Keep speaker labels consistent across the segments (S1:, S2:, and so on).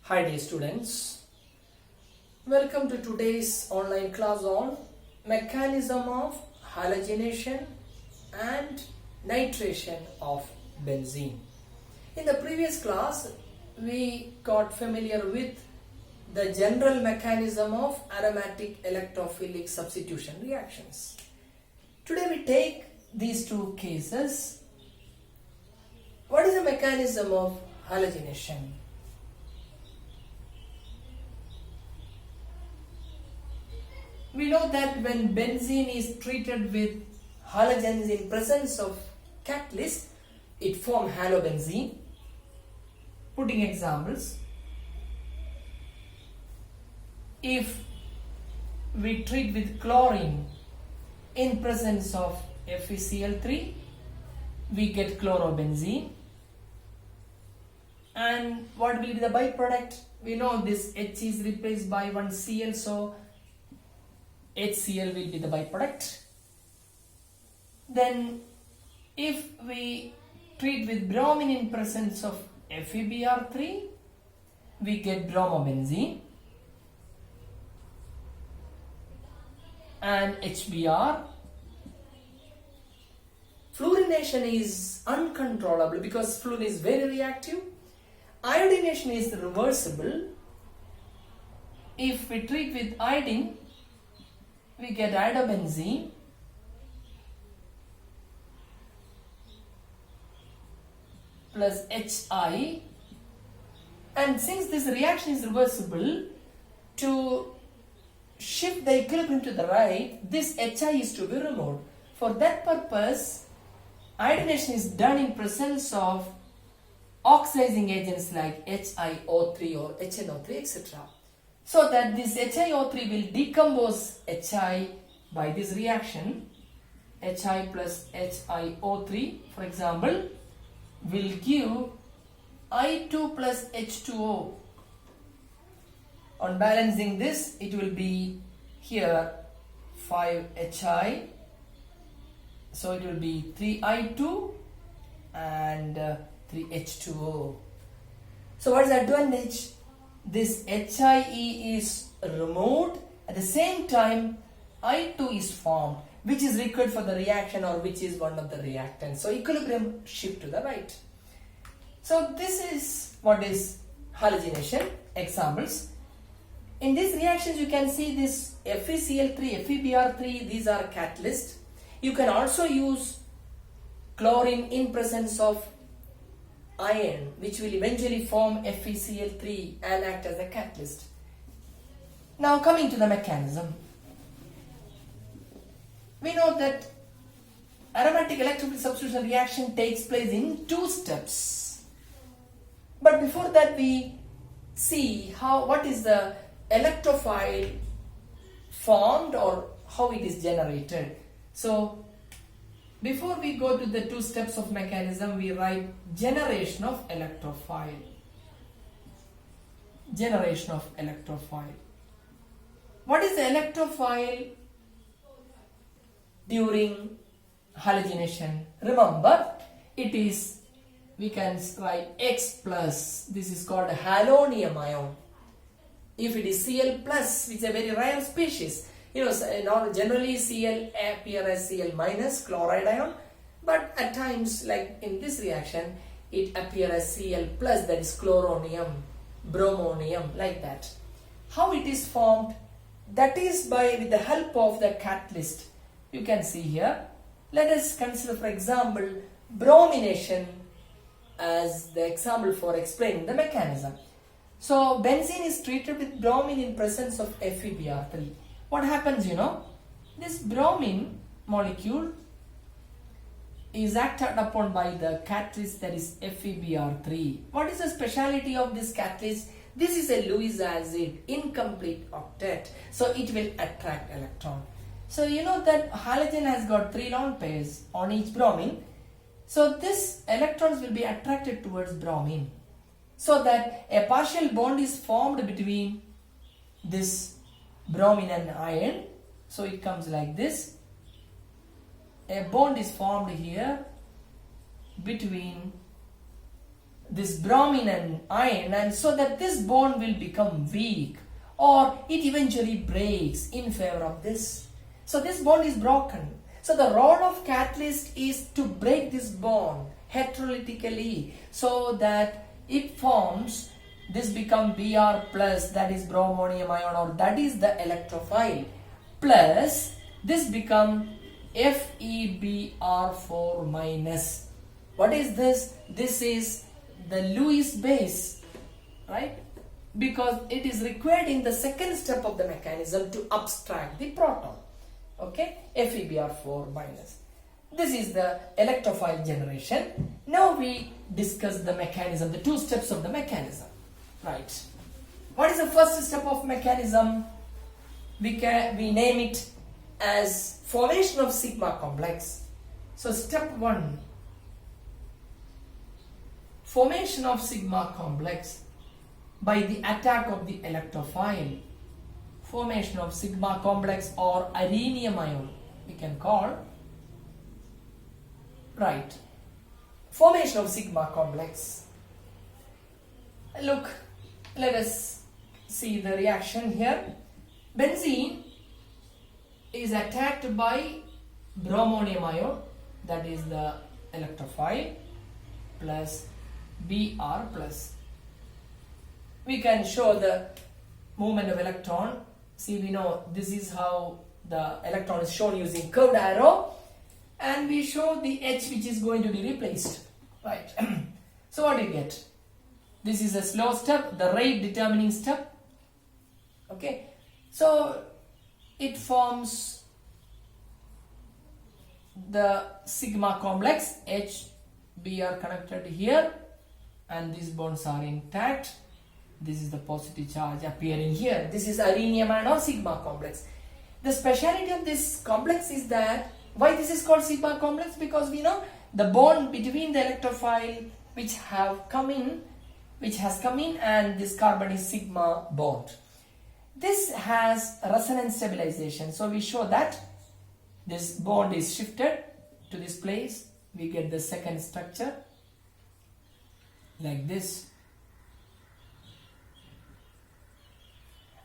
S1: Hi dear students, welcome to today's online class on mechanism of halogenation and nitration of benzene. In the previous class, we got familiar with the general mechanism of aromatic electrophilic substitution reactions. Today we take these two cases. What is the mechanism of halogenation? We know that when benzene is treated with halogens in presence of catalyst, it forms halobenzene. Putting examples, if we treat with chlorine in presence of FeCl3, we get chlorobenzene. And what will be the byproduct? We know this H is replaced by one Cl, so HCl will be the byproduct. Then if we treat with bromine in presence of FeBr3, we get bromobenzene and HBr. Fluorination is uncontrollable because fluorine is very reactive. Iodination is reversible. If we treat with iodine, we get iodobenzene plus Hi, and since this reaction is reversible, to shift the equilibrium to the right, this Hi is to be removed. For that purpose, iodination is done in presence of oxidizing agents like HiO3 or HNO3, etc. So that this HiO3 will decompose Hi by this reaction. Hi plus HiO3, for example, will give I2 plus H2O. On balancing this, it will be here 5Hi. So it will be 3I2 and 3H2O. So what is the advantage? This HIE is removed, at the same time I2 is formed, which is required for the reaction or which is one of the reactants. So equilibrium shift to the right. So this is what is halogenation. Examples. In these reactions you can see this FeCl3, FeBr3, these are catalysts. You can also use chlorine in presence of iron, which will eventually form FeCl3 and act as a catalyst. Now coming to the mechanism. We know that aromatic electrophilic substitution reaction takes place in two steps. But before that we see what is the electrophile formed or how it is generated. So before we go to the two steps of mechanism, we write generation of electrophile. Generation of electrophile. What is the electrophile during halogenation? Remember, it is, we can write X plus, this is called halonium ion. If it is Cl plus, which is a very rare species, generally Cl appear as Cl minus, chloride ion, but at times, like in this reaction, it appears as Cl plus, that is chloronium, bromonium, like that. How it is formed? That is with the help of the catalyst. You can see here. Let us consider, for example, bromination as the example for explaining the mechanism. So benzene is treated with bromine in presence of FeBr3. What happens, this bromine molecule is acted upon by the catalyst, that is FeBr3. What is the speciality of this catalyst? This is a Lewis acid, incomplete octet, so it will attract electron. So you know that halogen has got 3 lone pairs on each bromine. So this electrons will be attracted towards bromine, so that a partial bond is formed between this bromine and iron. So it comes like this. A bond is formed here between this bromine and iron, and so that this bond will become weak, or it eventually breaks in favor of this. So this bond is broken. So the role of catalyst is to break this bond heterolytically so that it forms, this become Br plus, that is bromonium ion, or that is the electrophile, plus this become FeBr4 minus. What is this? This is the Lewis base, right? Because it is required in the second step of the mechanism to abstract the proton. Okay, FeBr4 minus. This is the electrophile generation. Now we discuss the mechanism, the two steps of the mechanism. Right. What is the first step of mechanism? We name it as formation of sigma complex. So step 1, formation of sigma complex by the attack of the electrophile. Formation of sigma complex or arenium ion we can call. Right. Formation of sigma complex. Look, let us see the reaction here. Benzene is attacked by bromonium ion, that is the electrophile, plus Br plus. We can show the movement of electron. See, we know this is how the electron is shown using curved arrow, and we show the H which is going to be replaced. Right. So what do you get? This is a slow step, the rate determining step. Okay. So it forms the sigma complex, H, B are connected here, and these bonds are intact. This is the positive charge appearing here. This is arenium ion or sigma complex. The speciality of this complex is that, why this is called sigma complex? Because we know the bond between the electrophile which has come in and this carbon is sigma bond. This has resonance stabilization. So we show that this bond is shifted to this place. We get the second structure like this.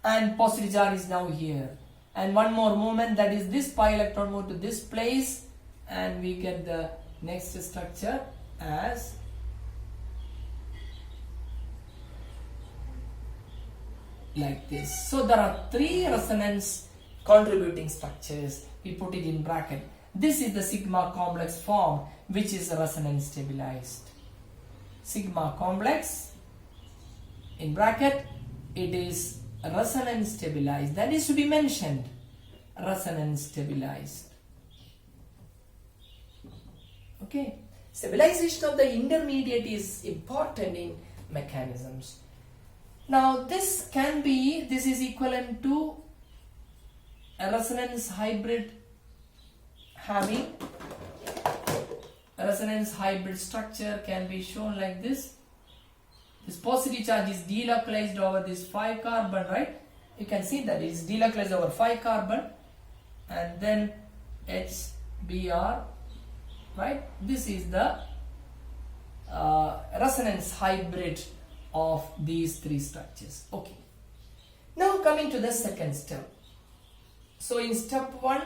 S1: And positive charge is now here. And one more movement, that is this pi electron move to this place, and we get the next structure as like this. So there are three resonance contributing structures. We put it in bracket. This is the sigma complex form which is resonance stabilized. Sigma complex in bracket, it is resonance stabilized. That is to be mentioned. Resonance stabilized. Okay. Stabilization of the intermediate is important in mechanisms. Now this is equivalent to a resonance hybrid having a resonance hybrid structure can be shown like this. This positive charge is delocalized over this 5 carbon, right? You can see that it is delocalized over 5 carbon, and then HBr, right? This is the resonance hybrid of these three structures. Okay. Now coming to the second step. So in step 1,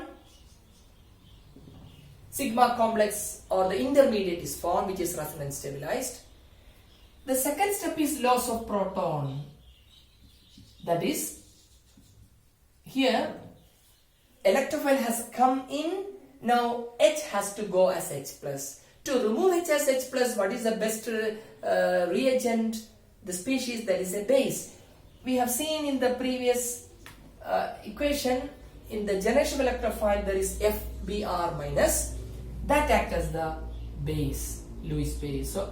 S1: sigma complex or the intermediate is formed, which is resonance stabilized. The second step is loss of proton. That is, here electrophile has come in, now H has to go as H plus. To remove H as H plus, what is the best reagent? The species that is a base. We have seen in the previous equation, in the generation of electrophile there is FBr minus, that acts as the base, Lewis base. So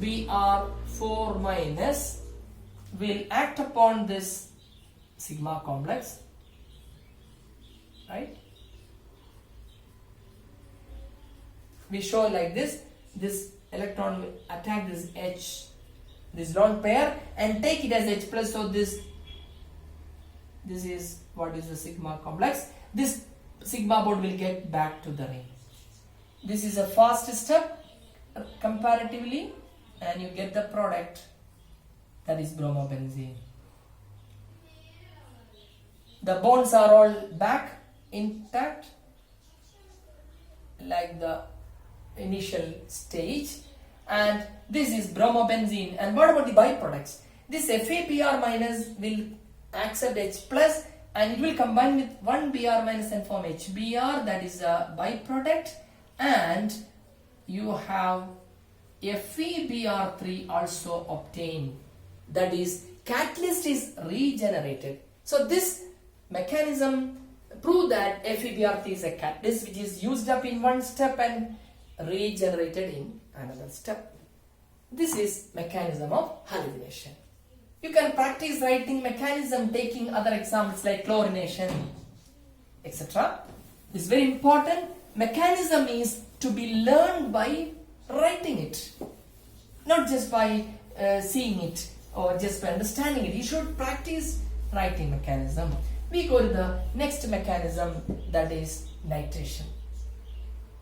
S1: FBr4 minus will act upon this sigma complex, right? We show like this electron will attack this H, this lone pair, and take it as H plus. So this is what is the sigma complex. This sigma bond will get back to the ring. This is a fast step comparatively. and you get the product, that is bromobenzene. The bonds are all back intact like the initial stage, and this is bromobenzene. And what about the byproducts? This FeBr minus will accept H plus and it will combine with one Br minus and form HBr, that is a byproduct, and you have FeBr3 also obtained, that is catalyst is regenerated. So this mechanism prove that FeBr3 is a catalyst which is used up in one step and regenerated in another step. This is mechanism of halogenation. You can practice writing mechanism taking other examples like chlorination, etc. This is very important. Mechanism is to be learned by writing it, not just by seeing it or just by understanding it. You should practice writing mechanism. We go to the next mechanism, that is nitration.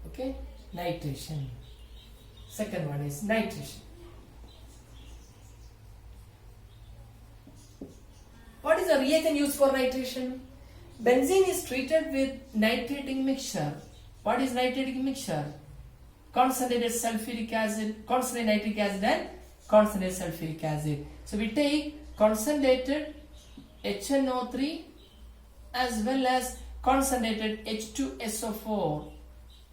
S1: Okay, nitration. Second one is nitration. What is the reagent used for nitration? Benzene is treated with nitrating mixture. What is nitrating mixture? Concentrated sulfuric acid, concentrated nitric acid and concentrated sulfuric acid. So we take concentrated HNO3 as well as concentrated H2SO4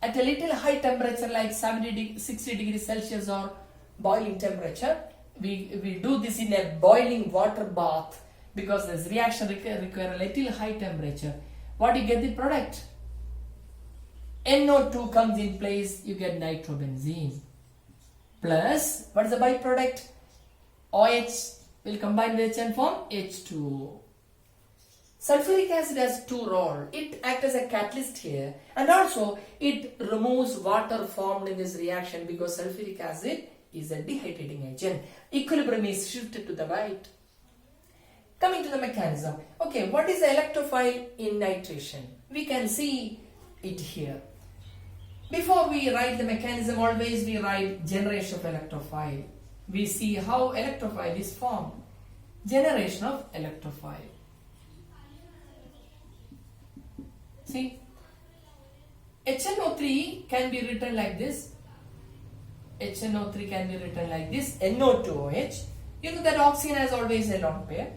S1: at a little high temperature like 60 degrees Celsius or boiling temperature. We do this in a boiling water bath because this reaction require a little high temperature. What do you get the product? NO2 comes in place, you get nitrobenzene. Plus, what is the byproduct? OH will combine with H and form H2O. Sulfuric acid has two roles. It acts as a catalyst here, and also it removes water formed in this reaction because sulfuric acid is a dehydrating agent. Equilibrium is shifted to the right. Coming to the mechanism. Okay, what is the electrophile in nitration? We can see it here. Before we write the mechanism, always we write generation of electrophile. We see how electrophile is formed. Generation of electrophile. See, HNO3 can be written like this. HNO3 can be written like this. NO2OH. You know that oxygen has always a lone pair.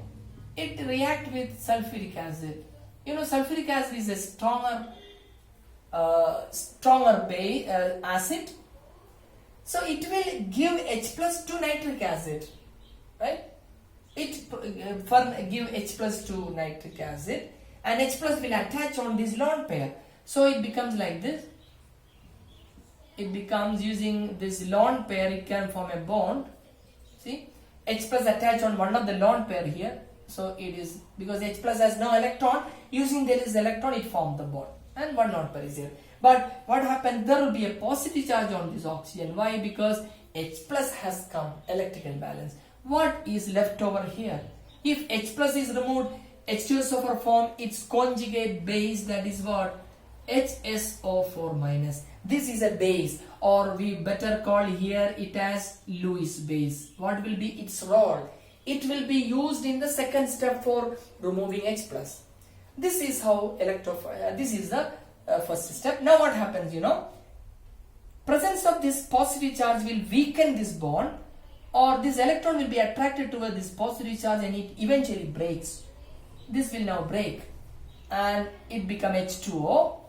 S1: It reacts with sulfuric acid. You know, sulfuric acid is a stronger base acid. So it will give H plus to nitric acid, right? It give H plus to nitric acid, and H plus will attach on this lone pair. So it becomes like this. It becomes using this lone pair, it can form a bond. See, H plus attach on one of the lone pair here. So it is, because H plus has no electron, using this electron it forms the bond, and one lone pair is here. But what happens, there will be a positive charge on this oxygen. Why? Because H plus has come, electrical balance. What is left over here? If H plus is removed, H2SO4 form its conjugate base, that is what? HSO4 minus. This is a base, or we better call here it as Lewis base. What will be its role? It will be used in the second step for removing H plus. This is how this is the first step. Now what happens, you know? Presence of this positive charge will weaken this bond, or this electron will be attracted toward this positive charge and it eventually breaks. This will now break and it become H2O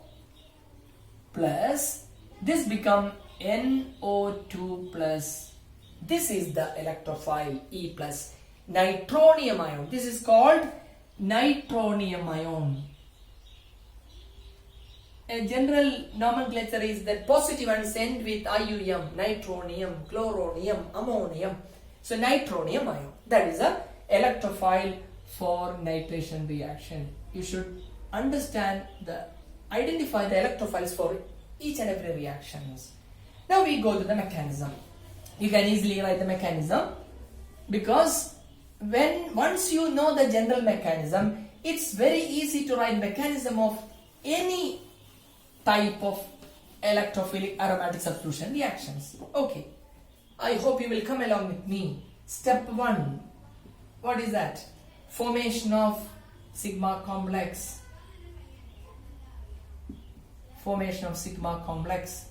S1: plus, this become NO2 plus. This is the electrophile E plus. Nitronium ion. This is called nitronium ion. A general nomenclature is that positive ones end with IUM, nitronium, chloronium, ammonium. So nitronium ion. That is a electrophile for nitration reaction. You should understand identify the electrophiles for each and every reactions. Now we go to the mechanism. You can easily write the mechanism, because once you know the general mechanism, it's very easy to write mechanism of any type of electrophilic aromatic substitution reactions. Okay, I hope you will come along with me. Step 1. What is that? Formation of sigma complex. Formation of sigma complex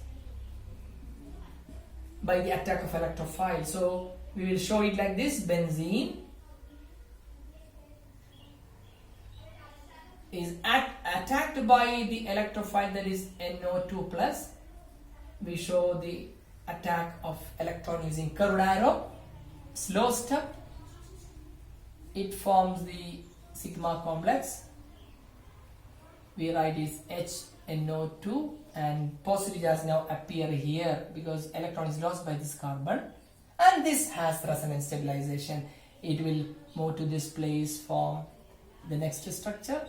S1: by the attack of electrophile. So we will show it like this. Benzene is attacked by the electrophile, that is NO2 plus. We show the attack of electron using curved arrow. Slow step. It forms the sigma complex. We write is HNO2 and positive charge now appear here because electron is lost by this carbon, and this has resonance stabilization. It will move to this place, form the next structure.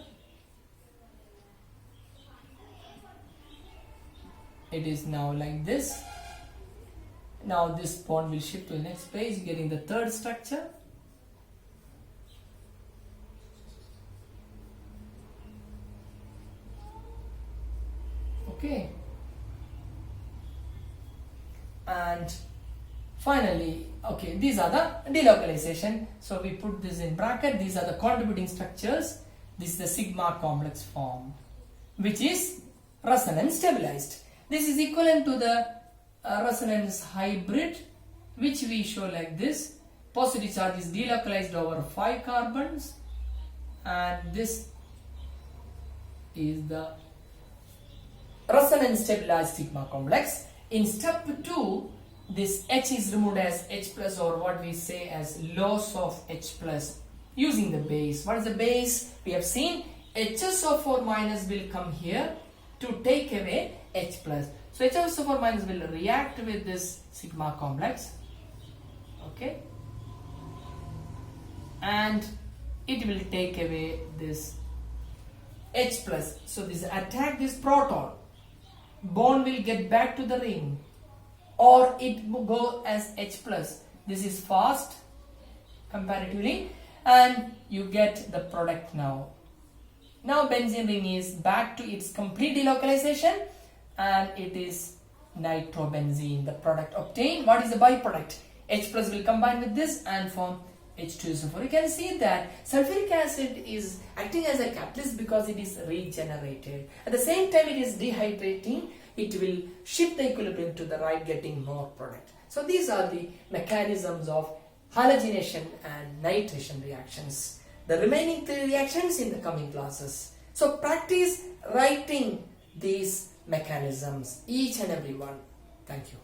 S1: It is now like this. Now this bond will shift to the next place, getting the third structure. Okay. And finally, okay, these are the delocalization. So we put this in bracket. These are the contributing structures. This is the sigma complex form, which is resonance stabilized. This is equivalent to the resonance hybrid, which we show like this. Positive charge is delocalized over 5 carbons, and this is the resonance stabilized sigma complex. In step 2, this H is removed as H plus, or what we say as loss of H plus, using the base. What is the base? We have seen HSO4 minus will come here to take away H plus. So HSO4 minus will react with this sigma complex. Okay. And it will take away this H plus. So this attack this proton. Bond will get back to the ring, or it will go as H plus. This is fast comparatively, and you get the product now. Now benzene ring is back to its complete delocalization, and it is nitrobenzene, the product obtained. What is the byproduct? H plus will combine with this and form H2SO4. You can see that sulfuric acid is acting as a catalyst because it is regenerated. At the same time, it is dehydrating. It will shift the equilibrium to the right, getting more product. So these are the mechanisms of halogenation and nitration reactions. The remaining 3 reactions in the coming classes. So practice writing these mechanisms, each and every one. Thank you.